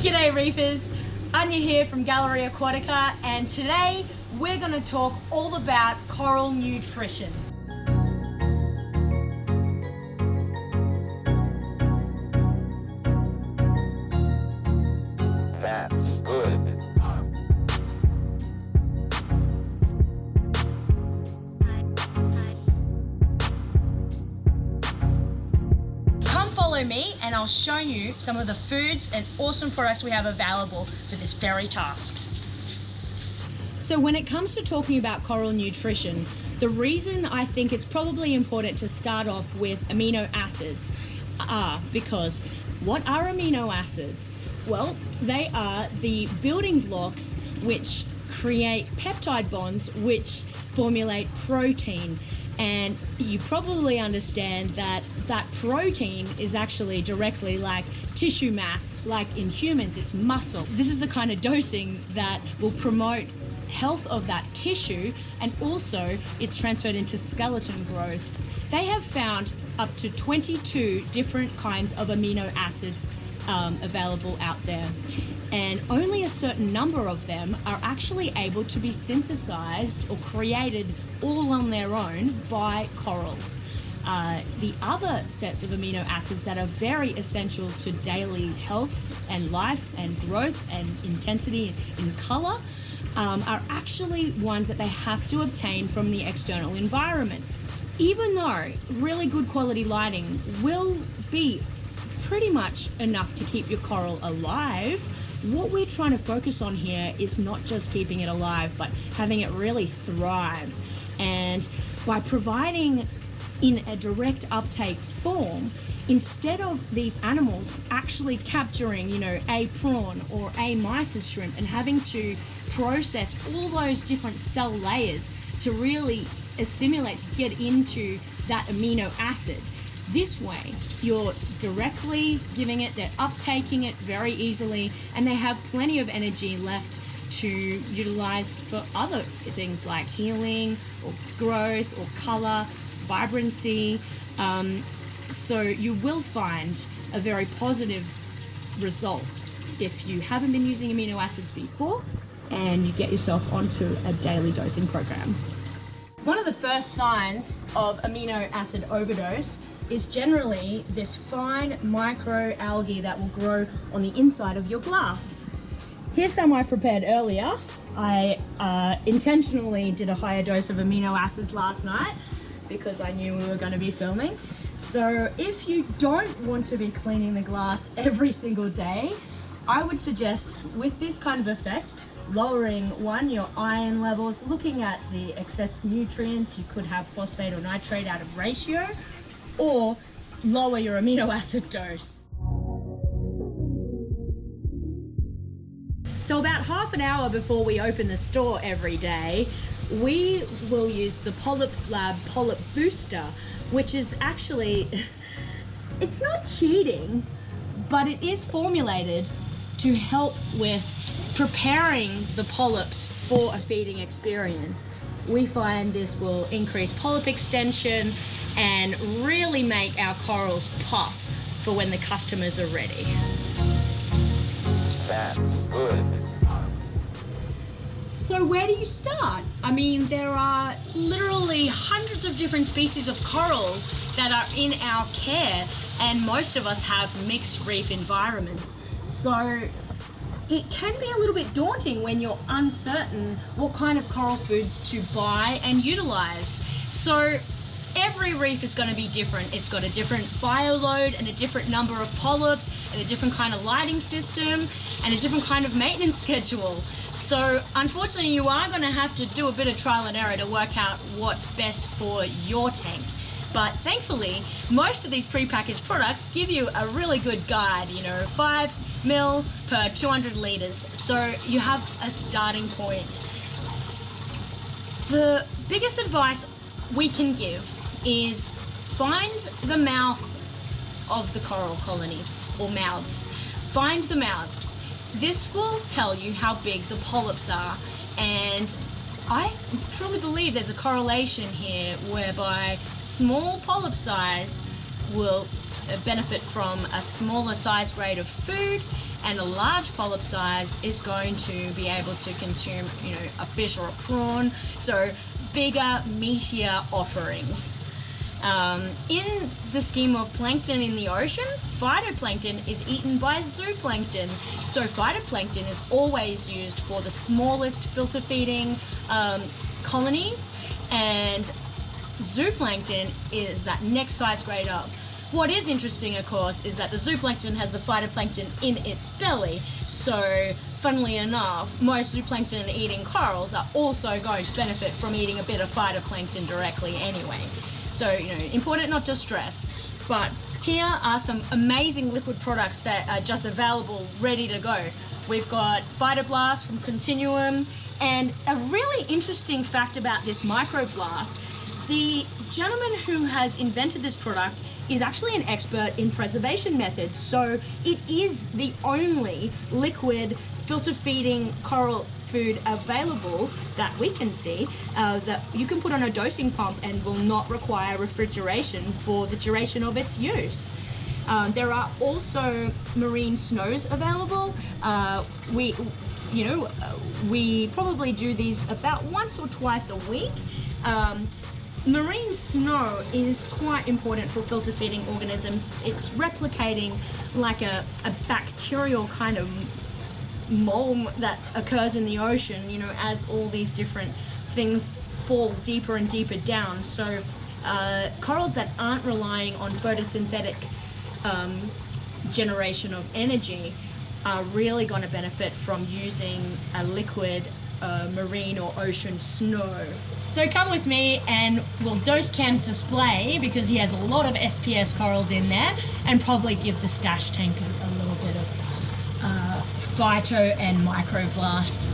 G'day reefers, Ania here from Gallo Aquatica, and today we're going to talk all about coral nutrition. That's good. Follow me and I'll show you some of the foods and awesome products we have available for this very task. So when it comes to talking about coral nutrition, the reason I think it's probably important to start off with amino acids because what are amino acids? Well, they are the building blocks which create peptide bonds which formulate protein. And you probably understand that protein is actually directly like tissue mass, like in humans, it's muscle. This is the kind of dosing that will promote health of that tissue, and also it's transferred into skeleton growth. They have found up to 22 different kinds of amino acids available out there. And only a certain number of them are actually able to be synthesized or created all on their own by corals. The other sets of amino acids that are very essential to daily health and life and growth and intensity in color are actually ones that they have to obtain from the external environment. Even though really good quality lighting will be pretty much enough to keep your coral alive, what we're trying to focus on here is not just keeping it alive, but having it really thrive. And by providing in a direct uptake form, instead of these animals actually capturing, a prawn or a mysis shrimp and having to process all those different cell layers to really assimilate, to get into that amino acid, this way, you're directly giving it, they're uptaking it very easily, and they have plenty of energy left to utilize for other things like healing or growth or color, vibrancy. So you will find a very positive result if you haven't been using amino acids before and you get yourself onto a daily dosing program. One of the first signs of amino acid overdose is generally this fine microalgae that will grow on the inside of your glass. Here's some I prepared earlier. I intentionally did a higher dose of amino acids last night because I knew we were going to be filming. So if you don't want to be cleaning the glass every single day, I would suggest with this kind of effect, lowering your iron levels, looking at the excess nutrients. You could have phosphate or nitrate out of ratio, or lower your amino acid dose. So about half an hour before we open the store every day, we will use the Polyp Lab Polyp Booster, which is actually, it's not cheating, but it is formulated to help with preparing the polyps for a feeding experience. We find this will increase polyp extension and really make our corals puff for when the customers are ready. That's good. So where do you start? I mean, there are literally hundreds of different species of coral that are in our care, and most of us have mixed reef environments. So it can be a little bit daunting when you're uncertain what kind of coral foods to buy and utilize. So every reef is going to be different. It's got a different bioload and a different number of polyps and a different kind of lighting system and a different kind of maintenance schedule. So unfortunately, you are going to have to do a bit of trial and error to work out what's best for your tank. But thankfully, most of these prepackaged products give you a really good guide, 5 ml per 200 liters. So you have a starting point. The biggest advice we can give is find the mouth of the coral colony, or mouths. Find the mouths. This will tell you how big the polyps are, and I truly believe there's a correlation here whereby small polyp size will benefit from a smaller size grade of food, and a large polyp size is going to be able to consume, you know, a fish or a prawn. So bigger, meatier offerings. In the scheme of plankton in the ocean, phytoplankton is eaten by zooplankton. So phytoplankton is always used for the smallest filter feeding colonies, and zooplankton is that next size grade up. What is interesting, of course, is that the zooplankton has the phytoplankton in its belly. So, funnily enough, most zooplankton eating corals are also going to benefit from eating a bit of phytoplankton directly anyway. So, you know, important not to stress. But here are some amazing liquid products that are just available, ready to go. We've got Phytoblast from Continuum, and a really interesting fact about this microblast, the gentleman who has invented this product is actually an expert in preservation methods. So it is the only liquid filter feeding coral food available that we can see that you can put on a dosing pump and will not require refrigeration for the duration of its use. There are also marine snows available. We probably do these about once or twice a week. Marine snow is quite important for filter feeding organisms. It's replicating like a bacterial kind of mold that occurs in the ocean, you know, as all these different things fall deeper and deeper down. So corals that aren't relying on photosynthetic generation of energy are really going to benefit from using a liquid marine or ocean snow. So come with me and we'll dose Cam's display, because he has a lot of SPS corals in there, and probably give the stash tank a little bit of phyto and microblast.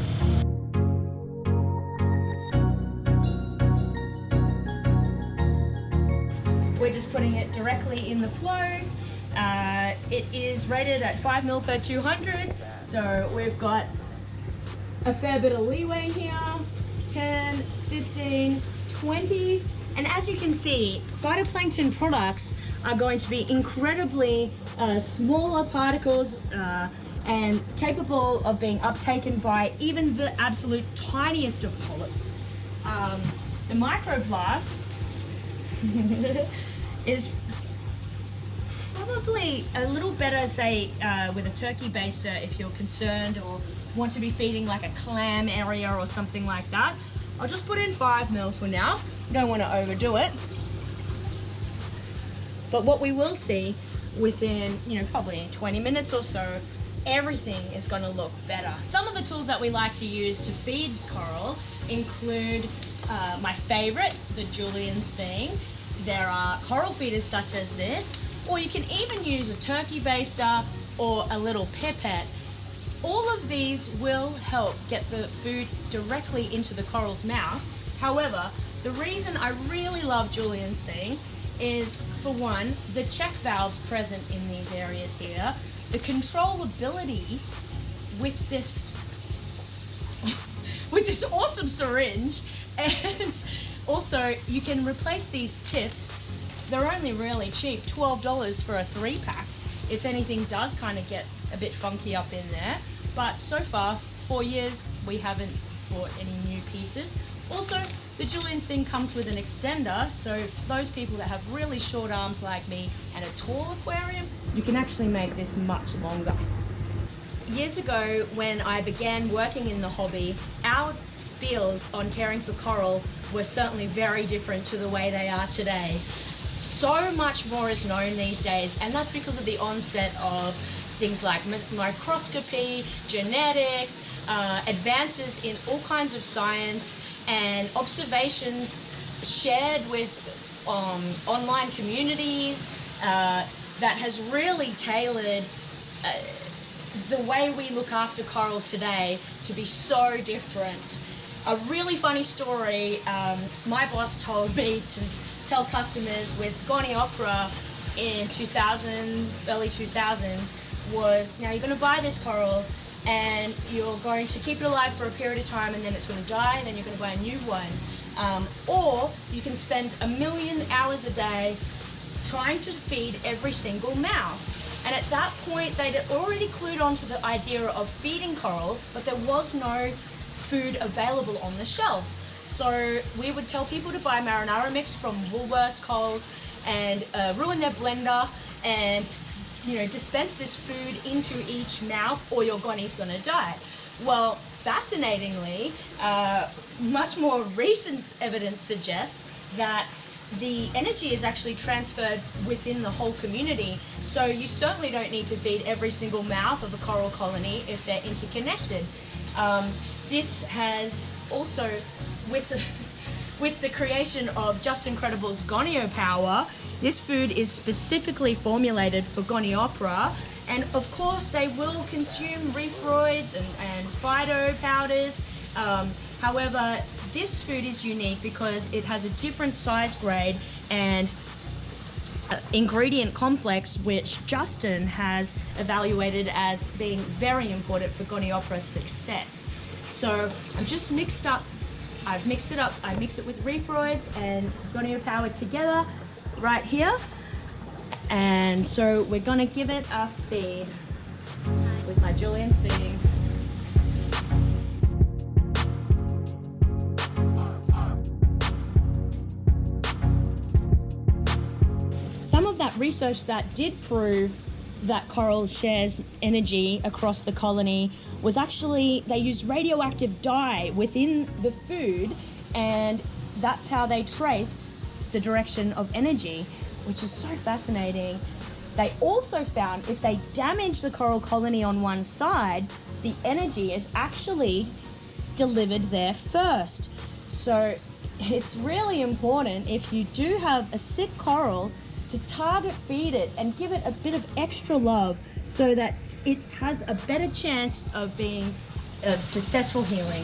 We're just putting it directly in the flow. It is rated at 5 ml per 200, so we've got a fair bit of leeway here, 10, 15, 20, and as you can see, phytoplankton products are going to be incredibly smaller particles and capable of being uptaken by even the absolute tiniest of polyps. The microblast is probably a little better, say, with a turkey baster if you're concerned or want to be feeding like a clam area or something like that. I'll just put in 5 ml for now. Don't want to overdo it. But what we will see within, you know, probably 20 minutes or so, everything is going to look better. Some of the tools that we like to use to feed coral include my favorite, the Julien's thing. There are coral feeders such as this, or you can even use a turkey baster or a little pipette. All of these will help get the food directly into the coral's mouth. However, the reason I really love Julien's thing is, for one, the check valves present in these areas here, the controllability with this awesome syringe, and also you can replace these tips. They're only really cheap, $12 for a 3-pack. If anything does kind of get a bit funky up in there. But so far, 4 years, we haven't bought any new pieces. Also, the Julien's thing comes with an extender, so those people that have really short arms like me and a tall aquarium, you can actually make this much longer. Years ago, when I began working in the hobby, our spiels on caring for coral were certainly very different to the way they are today. So much more is known these days, and that's because of the onset of things like microscopy, genetics, advances in all kinds of science, and observations shared with online communities that has really tailored the way we look after coral today to be so different. A really funny story my boss told me to tell customers with Goniopera in 2000, early 2000s was, now you're going to buy this coral and you're going to keep it alive for a period of time and then it's going to die and then you're going to buy a new one. Or you can spend 1 million hours a day trying to feed every single mouth. And at that point, they'd already clued on to the idea of feeding coral, but there was no food available on the shelves. So we would tell people to buy marinara mix from Woolworths, Coles, and ruin their blender and dispense this food into each mouth, or your gonny's gonna die. Well, fascinatingly, much more recent evidence suggests that the energy is actually transferred within the whole community. So you certainly don't need to feed every single mouth of the coral colony if they're interconnected. This has also, with the creation of Just Incredible's Gonio Power, this food is specifically formulated for Goniopora, and of course they will consume reefroids and phyto powders. However, this food is unique because it has a different size grade and ingredient complex, which Justin has evaluated as being very important for Goniopera's success. So I've just mixed it up. I mix it with reefroids and Gonio Power together right here. And so we're gonna give it a feed with my Julian's feeding. Some of that research that did prove that coral shares energy across the colony was actually, they used radioactive dye within the food, and that's how they traced the direction of energy, which is so fascinating. They also found if they damage the coral colony on one side, the energy is actually delivered there first. So it's really important, if you do have a sick coral, to target feed it and give it a bit of extra love so that it has a better chance of being of successful healing.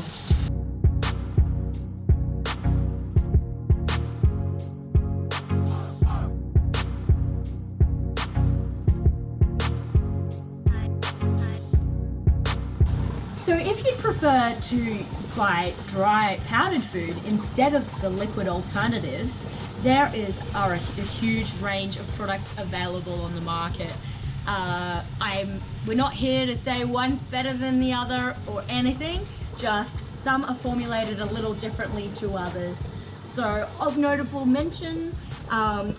So if you prefer to buy dry powdered food instead of the liquid alternatives, there are a huge range of products available on the market. We're not here to say one's better than the other or anything, just some are formulated a little differently to others. So of notable mention,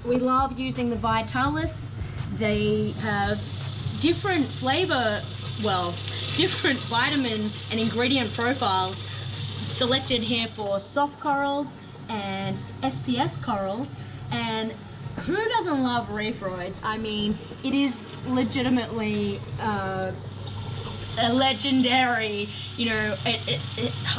we love using the Vitalis. They have different flavor, different vitamin and ingredient profiles selected here for soft corals and SPS corals. And who doesn't love reefroids? I mean, it is legitimately a legendary,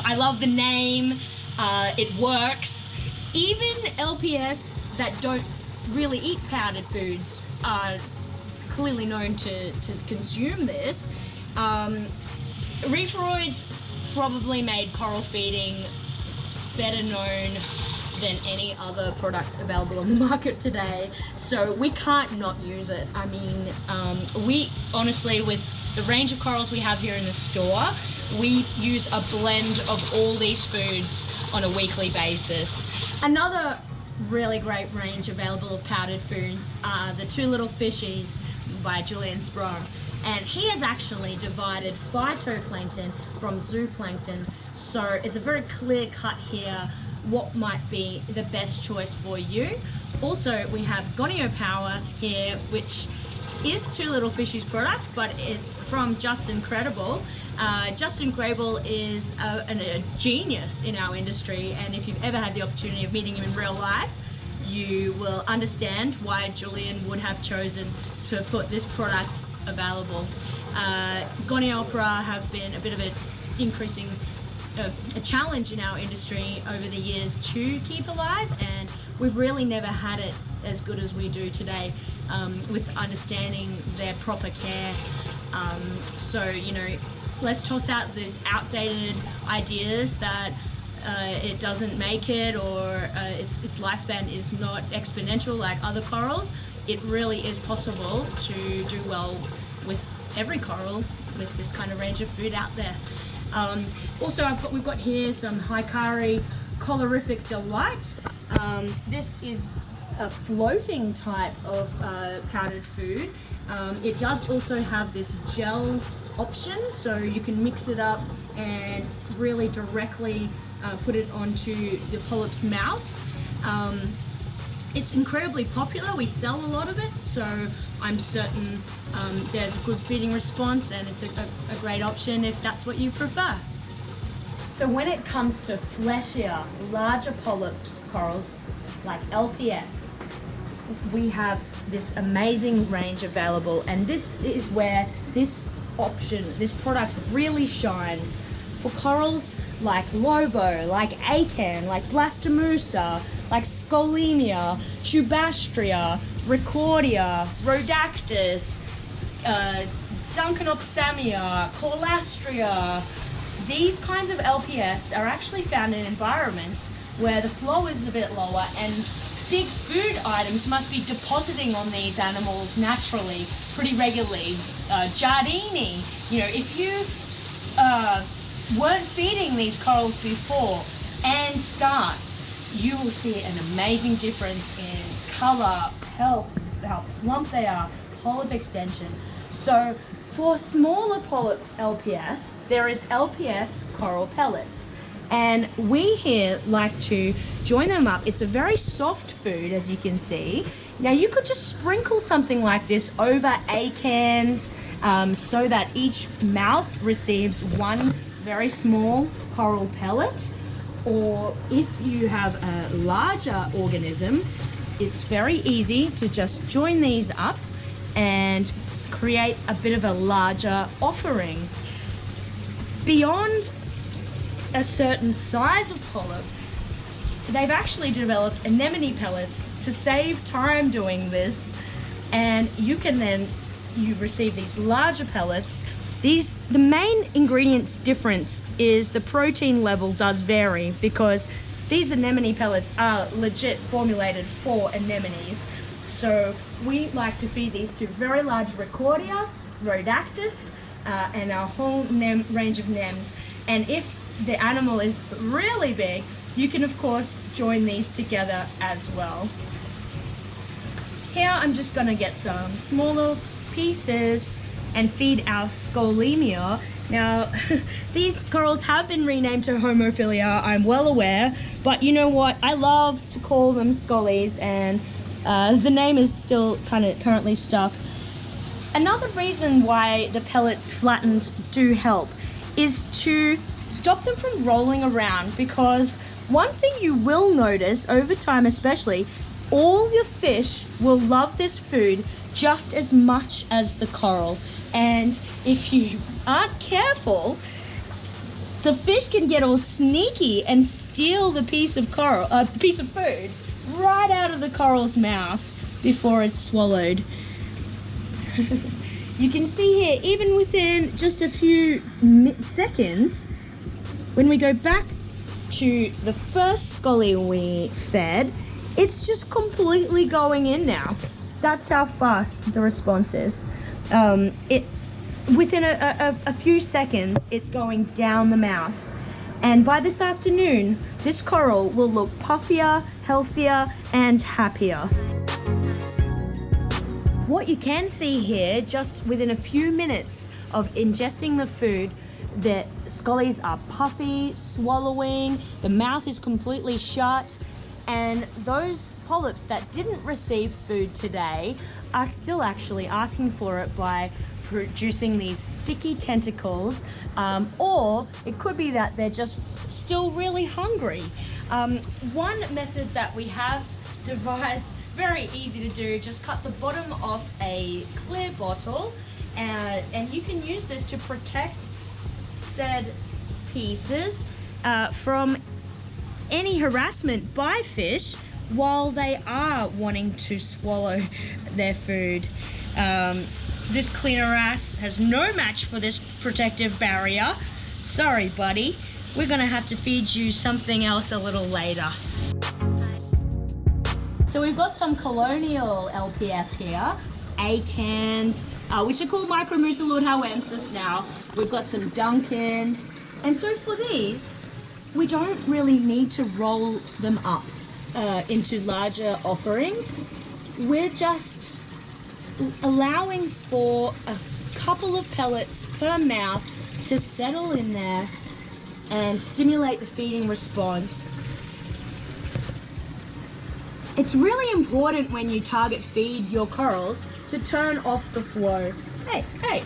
I love the name, it works. Even LPS that don't really eat powdered foods are clearly known to consume this. Reefroids probably made coral feeding better known than any other product available on the market today, so we can't not use it. I mean, we honestly, with the range of corals we have here in the store, we use a blend of all these foods on a weekly basis. Another really great range available of powdered foods are the Two Little Fishies by Julian Sprung, and he has actually divided phytoplankton from zooplankton, so it's a very clear cut here what might be the best choice for you. Also, we have Gonio Power here, which is Two Little Fishies product, but it's from Just Incredible. Just Incredible is a genius in our industry, and if you've ever had the opportunity of meeting him in real life, you will understand why Julian would have chosen to put this product available. Goniopora have been a bit of an increasing a challenge in our industry over the years to keep alive, and we've really never had it as good as we do today, with understanding their proper care. So, let's toss out those outdated ideas that it doesn't make it, or its lifespan is not exponential like other corals. It really is possible to do well with every coral with this kind of range of food out there. Also, we've got here some Hikari Colorific Delight. This is a floating type of powdered food. It does also have this gel option, so you can mix it up and really directly put it onto the polyps' mouths. It's incredibly popular. We sell a lot of it, so I'm certain there's a good feeding response, and it's a great option if that's what you prefer. So when it comes to fleshier, larger polyp corals like LPS, we have this amazing range available, and this is where this product really shines. For corals like Lobo, like Acan, like Blastomusa, like Scolemia, Tubastria, Ricordia, Rhodactis, Duncanopsamia, Corlastria. These kinds of LPS are actually found in environments where the flow is a bit lower and big food items must be depositing on these animals naturally, pretty regularly. Giardini, if you weren't feeding these corals before and start, you will see an amazing difference in color, health, how plump they are, polyp extension. So for smaller polyp LPS, there is LPS coral pellets. And we here like to join them up. It's a very soft food, as you can see. Now you could just sprinkle something like this over acans so that each mouth receives one very small coral pellet. Or if you have a larger organism, it's very easy to just join these up and create a bit of a larger offering. Beyond a certain size of polyp, they've actually developed anemone pellets to save time doing this, and you receive these larger pellets. The main ingredients difference is the protein level does vary, because these anemone pellets are legit formulated for anemones. So we like to feed these to very large Ricordia, Rhodactis, and our whole range of nems. And if the animal is really big, you can of course join these together as well. Here I'm just going to get some smaller pieces and feed our Scolemia. Now, these corals have been renamed to Homophilia, I'm well aware, but you know what? I love to call them Scolies, and the name is still currently stuck. Another reason why the pellets flattened do help is to stop them from rolling around, because one thing you will notice over time especially, all your fish will love this food just as much as the coral. And if you aren't careful, the fish can get all sneaky and steal the piece of food right out of the coral's mouth before it's swallowed. You can see here, even within just a few seconds, when we go back to the first Scolia we fed, it's just completely going in now. That's how fast the response is. Within a few seconds, it's going down the mouth. And by this afternoon, this coral will look puffier, healthier, and happier. What you can see here, just within a few minutes of ingesting the food, the scolies are puffy, swallowing, the mouth is completely shut, and those polyps that didn't receive food today are still actually asking for it by producing these sticky tentacles, or it could be that they're just still really hungry. One method that we have devised, very easy to do, just cut the bottom off a clear bottle, and you can use this to protect said pieces from any harassment by fish while they are wanting to swallow their food. This cleanoras has no match for this protective barrier. Sorry, buddy. We're gonna have to feed you something else a little later. So we've got some colonial LPS here, acans, which are called Micromucilurhawensis now. We've got some Duncans. And so for these, we don't really need to roll them up. into larger offerings, we're just allowing for a couple of pellets per mouth to settle in there and stimulate the feeding response. It's really important when you target feed your corals to turn off the flow. Hey.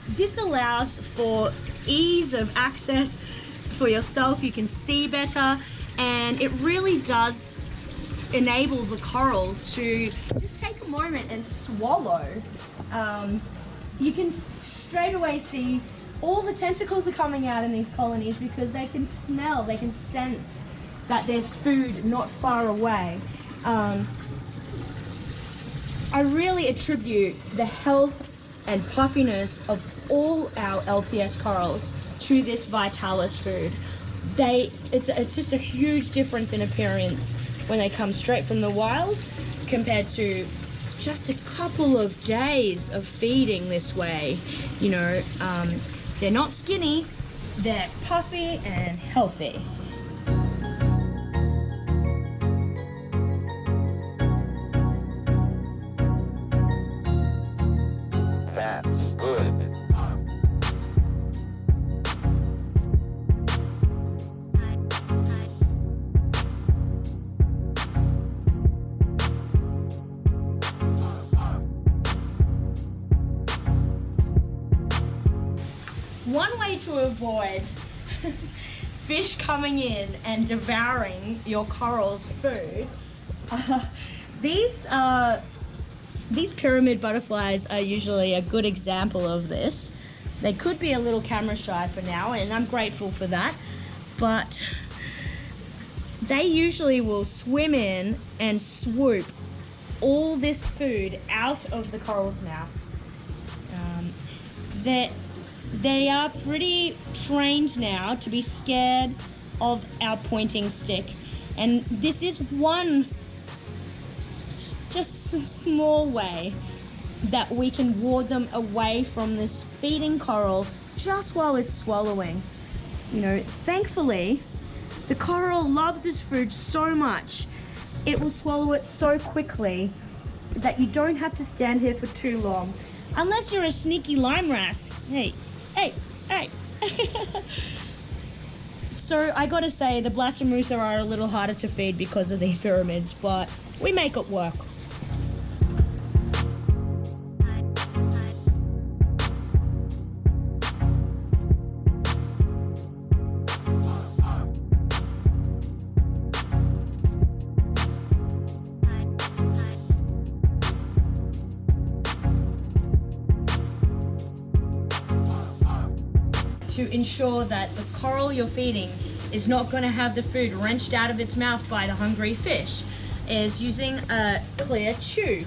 This allows for ease of access for yourself. You can see better, and it really does enable the coral to just take a moment and swallow. You can straight away see all the tentacles are coming out in these colonies because they can smell, they can sense that there's food not far away. I really attribute the health and puffiness of all our LPS corals to this Vitalis food. It's just a huge difference in appearance when they come straight from the wild compared to just a couple of days of feeding this way. You know, they're not skinny, they're puffy and healthy. That's good. One way to avoid fish coming in and devouring your coral's food, these pyramid butterflies are usually a good example of this. They could be a little camera shy for now, and I'm grateful for that, but they usually will swim in and swoop all this food out of the coral's mouths. They are pretty trained now to be scared of our pointing stick, and this is one just small way that we can ward them away from this feeding coral just while it's swallowing. You know, thankfully, the coral loves this food so much, it will swallow it so quickly that you don't have to stand here for too long. Unless you're a sneaky lime wrasse. Hey. So I gotta say, the Blastomussa are a little harder to feed because of these pyramids, but we make it work. To ensure that the coral you're feeding is not going to have the food wrenched out of its mouth by the hungry fish is using a clear tube.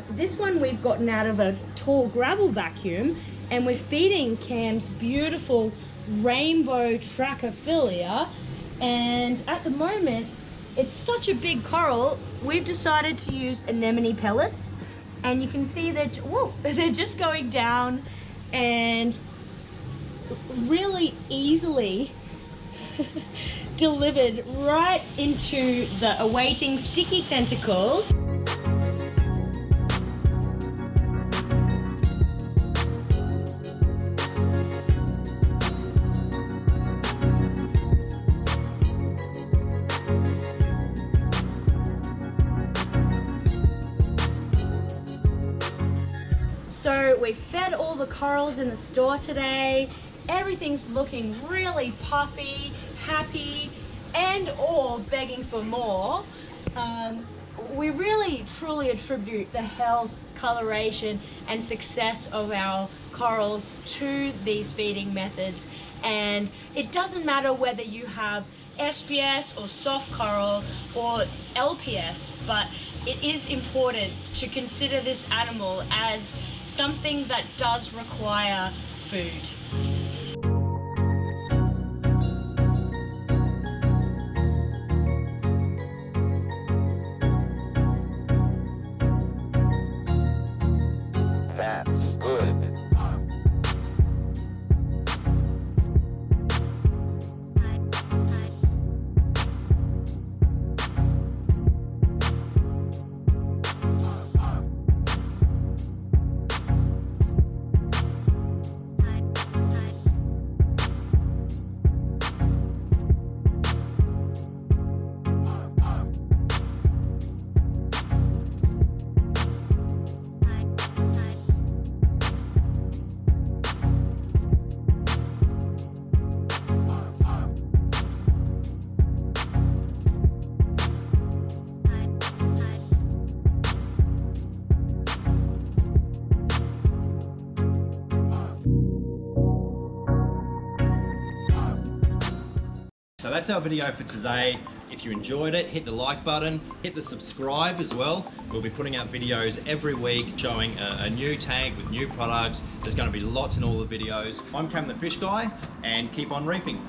This one we've gotten out of a tall gravel vacuum, and we're feeding Cam's beautiful rainbow tracker Philia, and at the moment it's such a big coral we've decided to use anemone pellets, and you can see that they're just going down and really easily delivered right into the awaiting sticky tentacles. So we fed all the corals in the store today. Everything's looking really puffy, happy, and or begging for more. We really truly attribute the health, coloration, and success of our corals to these feeding methods. And it doesn't matter whether you have SPS or soft coral or LPS, but it is important to consider this animal as something that does require food. That's good. that's our video for today. If you enjoyed it, hit the like button, hit the subscribe as well. We'll be putting out videos every week showing a new tank with new products. There's going to be lots in all the videos. I'm Cam the Fish Guy, and keep on reefing.